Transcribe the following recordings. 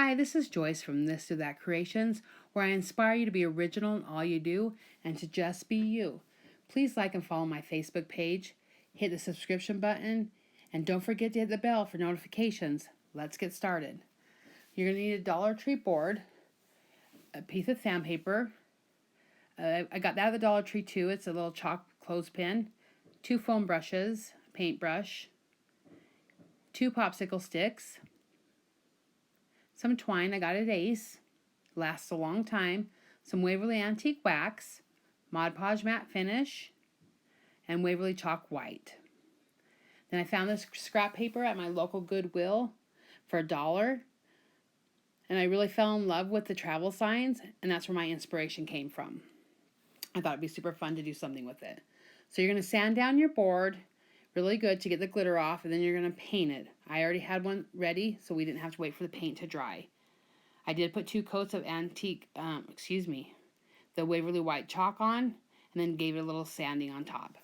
Hi, this is Joyce from This or That Creations, where I inspire you to be original in all you do and to just be you. Please like and follow my Facebook page, hit the subscription button, and don't forget to hit the bell for notifications. Let's get started. You're going to need a Dollar Tree board, a piece of sandpaper. I got that at the Dollar Tree too. It's a little chalk clothespin, 2 foam brushes, paintbrush, 2 popsicle sticks, some twine I got at Ace, lasts a long time, some Waverly Antique Wax, Mod Podge Matte Finish, and Waverly Chalk White. Then I found this scrap paper at my local Goodwill for $1, and I really fell in love with the travel signs, and that's where my inspiration came from. I thought it'd be super fun to do something with it. So you're going to sand down your board really good to get the glitter off, and then you're going to paint it. I already had one ready, so we didn't have to wait for the paint to dry. I did put 2 coats of the Waverly White chalk on, and then gave it a little sanding on top.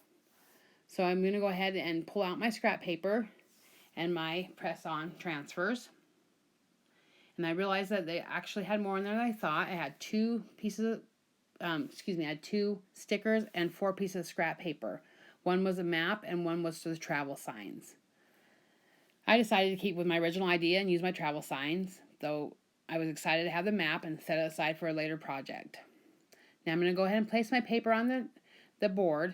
So I'm going to go ahead and pull out my scrap paper and my press-on transfers. And I realized that they actually had more in there than I thought. I had 2 stickers and 4 pieces of scrap paper. One was a map and one was the travel signs. I decided to keep with my original idea and use my travel signs, though I was excited to have the map and set it aside for a later project. Now I'm going to go ahead and place my paper on the board,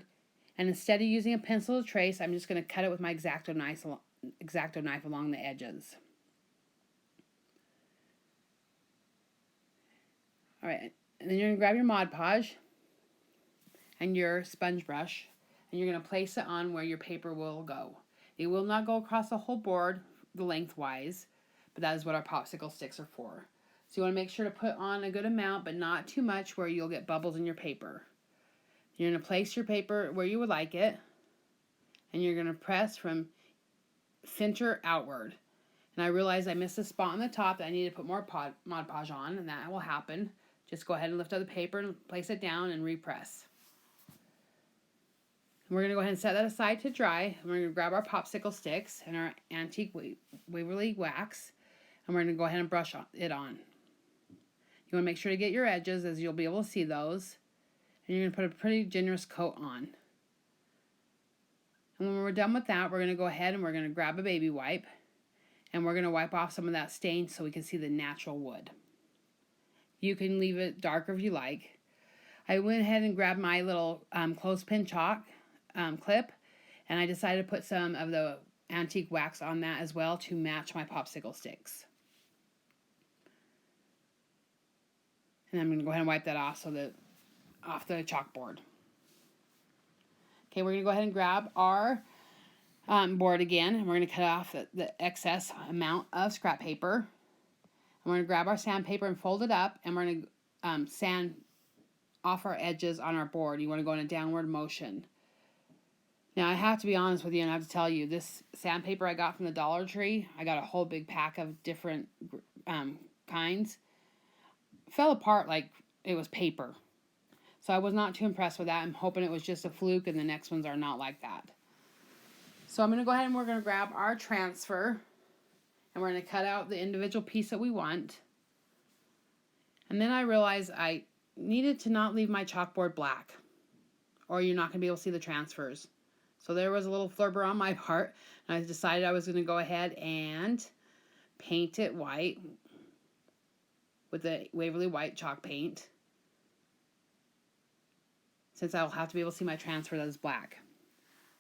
and instead of using a pencil to trace, I'm just going to cut it with my X-Acto knife along the edges. Alright, and then you're going to grab your Mod Podge and your sponge brush, and you're going to place it on where your paper will go. It will not go across the whole board the lengthwise, but that is what our popsicle sticks are for. So you want to make sure to put on a good amount, but not too much where you'll get bubbles in your paper. You're going to place your paper where you would like it, and you're going to press from center outward. And I realized I missed a spot on the top that I need to put more Mod Podge on, and that will happen. Just go ahead and lift up the paper and place it down and repress. And we're going to go ahead and set that aside to dry. And we're going to grab our popsicle sticks and our antique Waverly wax, and we're going to go ahead and brush it on. You want to make sure to get your edges, as you'll be able to see those. And you're going to put a pretty generous coat on. And when we're done with that, we're going to go ahead and we're going to grab a baby wipe, and we're going to wipe off some of that stain so we can see the natural wood. You can leave it darker if you like. I went ahead and grabbed my little clothespin chalk clip, and I decided to put some of the antique wax on that as well to match my popsicle sticks. And I'm going to go ahead and wipe that off off the chalkboard. Okay, we're going to go ahead and grab our board again, and we're going to cut off the excess amount of scrap paper. And we're going to grab our sandpaper and fold it up, and we're going to sand off our edges on our board. You want to go in a downward motion. Now, I have to be honest with you, and I have to tell you, this sandpaper I got from the Dollar Tree, I got a whole big pack of different kinds, fell apart like it was paper. So I was not too impressed with that. I'm hoping it was just a fluke and the next ones are not like that. So I'm going to go ahead and we're going to grab our transfer, and we're going to cut out the individual piece that we want. And then I realized I needed to not leave my chalkboard black, or you're not going to be able to see the transfers. So there was a little flubber on my part, and I decided I was going to go ahead and paint it white with the Waverly White chalk paint, since I'll have to be able to see my transfer that is black.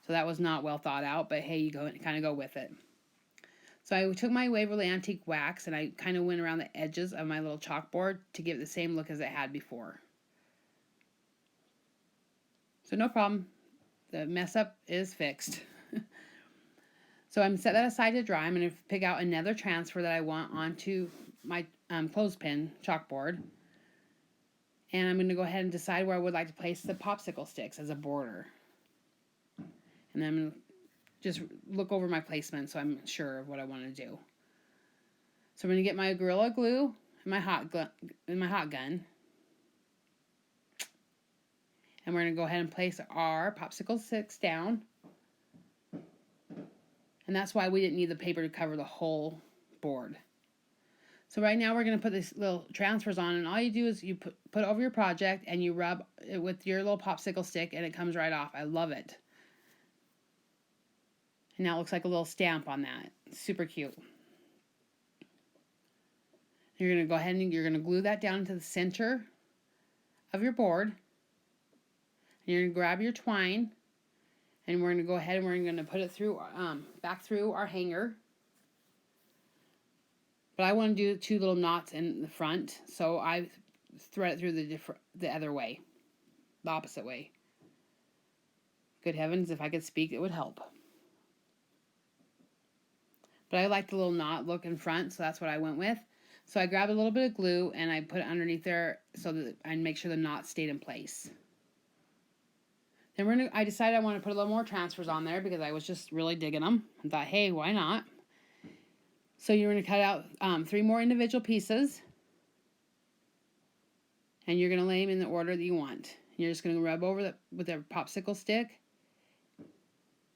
So that was not well thought out, but hey, you kind of go with it. So I took my Waverly Antique Wax, and I kind of went around the edges of my little chalkboard to give it the same look as it had before. So no problem. The mess up is fixed. So I'm set that aside to dry. I'm going to pick out another transfer that I want onto my clothespin chalkboard. And I'm going to go ahead and decide where I would like to place the popsicle sticks as a border. And then I'm going to just look over my placement so I'm sure of what I want to do. So I'm going to get my Gorilla Glue and my hot gun. And we're going to go ahead and place our popsicle sticks down. And that's why we didn't need the paper to cover the whole board. So right now we're going to put these little transfers on, and all you do is you put over your project and you rub it with your little popsicle stick and it comes right off. I love it. And now it looks like a little stamp on that. Super cute. You're going to go ahead and you're going to glue that down to the center of your board. And you're going to grab your twine, and we're going to go ahead and we're going to put it through back through our hanger. But I want to do 2 little knots in the front, so I thread it through the other way, the opposite way. Good heavens, if I could speak, it would help. But I like the little knot look in front, so that's what I went with. So I grabbed a little bit of glue and I put it underneath there so that I make sure the knot stayed in place. Then I decided I want to put a little more transfers on there because I was just really digging them. I thought, hey, why not? So you're going to cut out 3 more individual pieces. And you're going to lay them in the order that you want. You're just going to rub over with a popsicle stick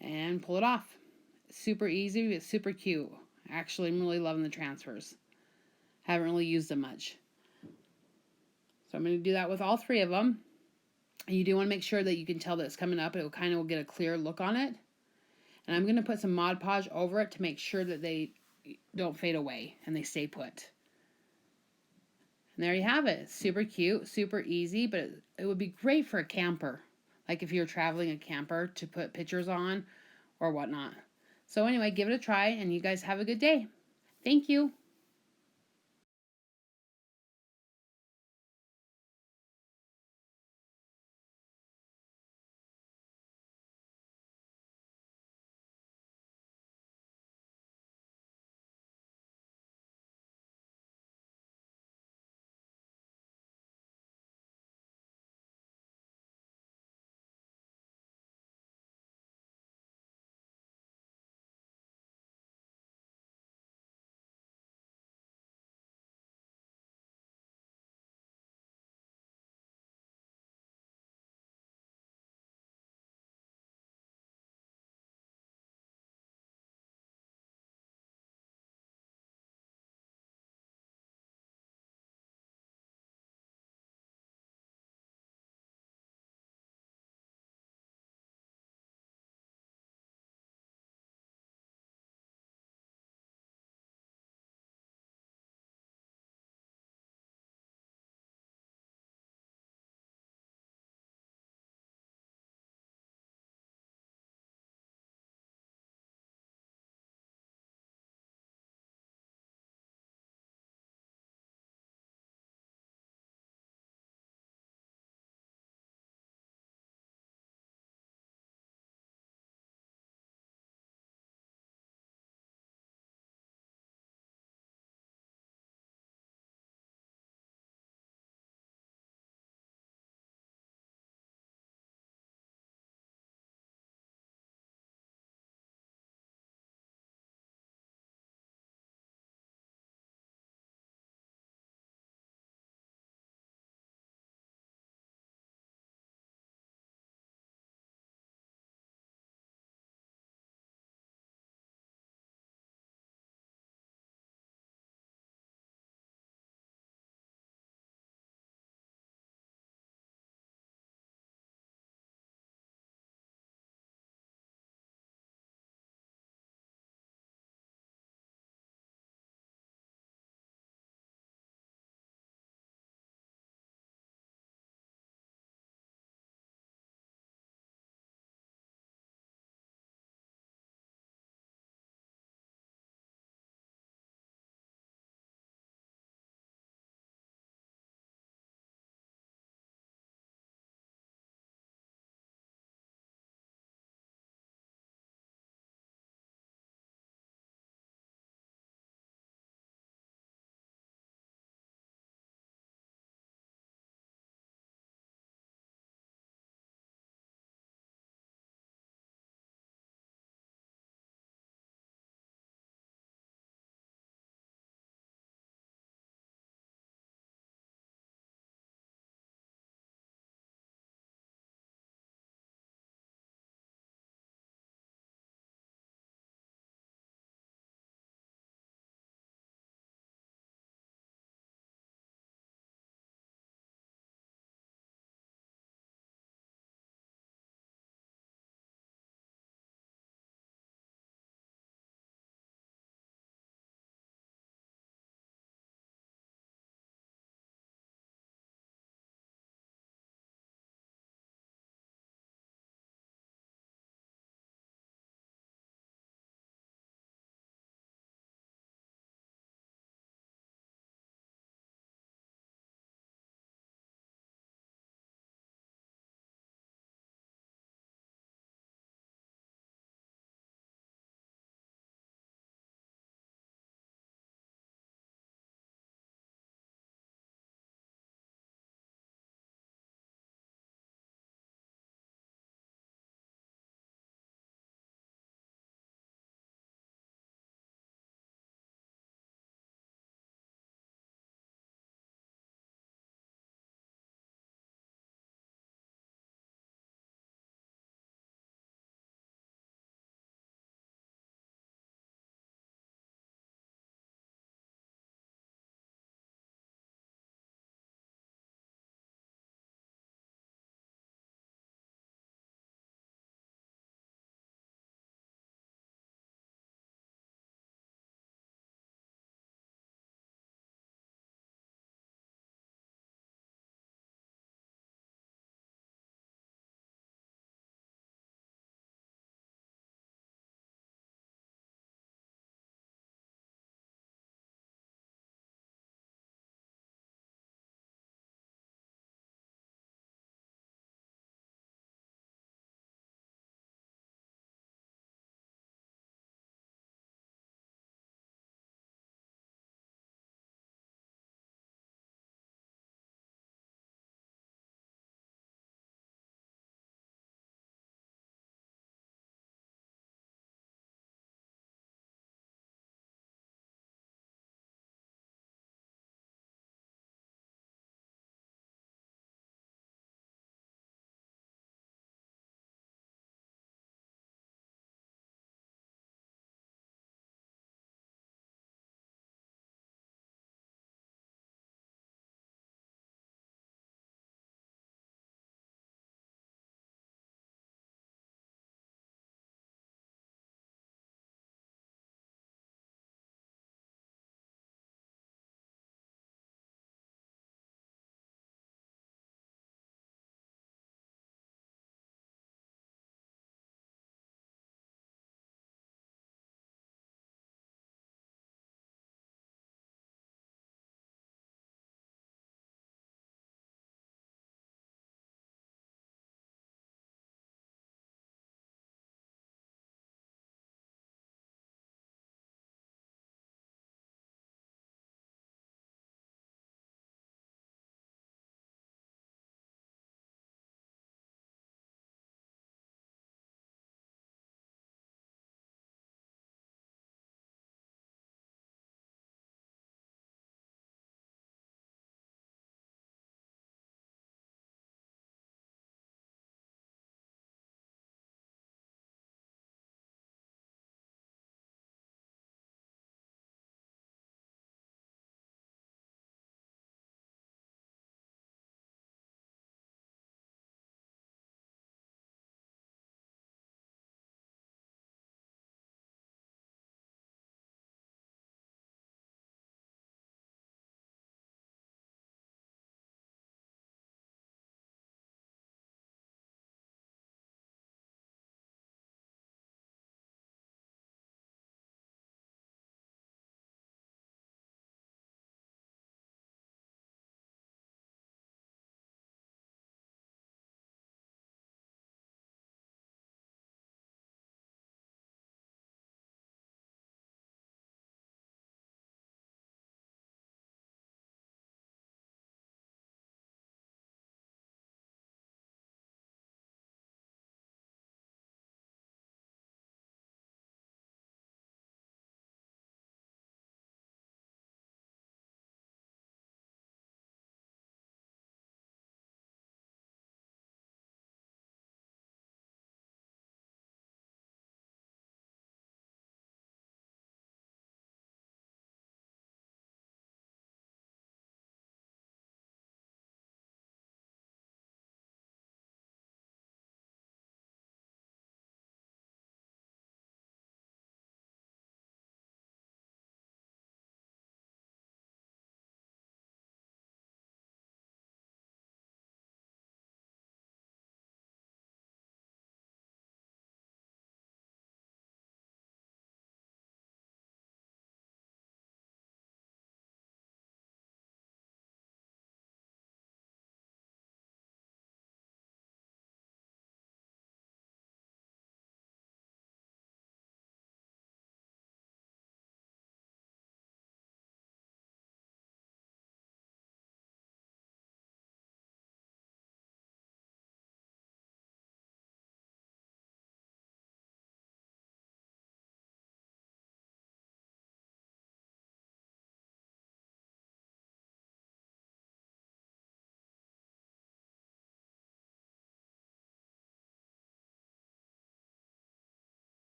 and pull it off. Super easy, it's super cute. Actually, I'm really loving the transfers. Haven't really used them much. So I'm going to do that with all 3 of them. And you do want to make sure that you can tell that it's coming up. It will kind of get a clear look on it. And I'm going to put some Mod Podge over it to make sure that they don't fade away and they stay put. And there you have it. It's super cute, super easy, but it would be great for a camper. Like if you're traveling a camper to put pictures on or whatnot. So anyway, give it a try and you guys have a good day. Thank you.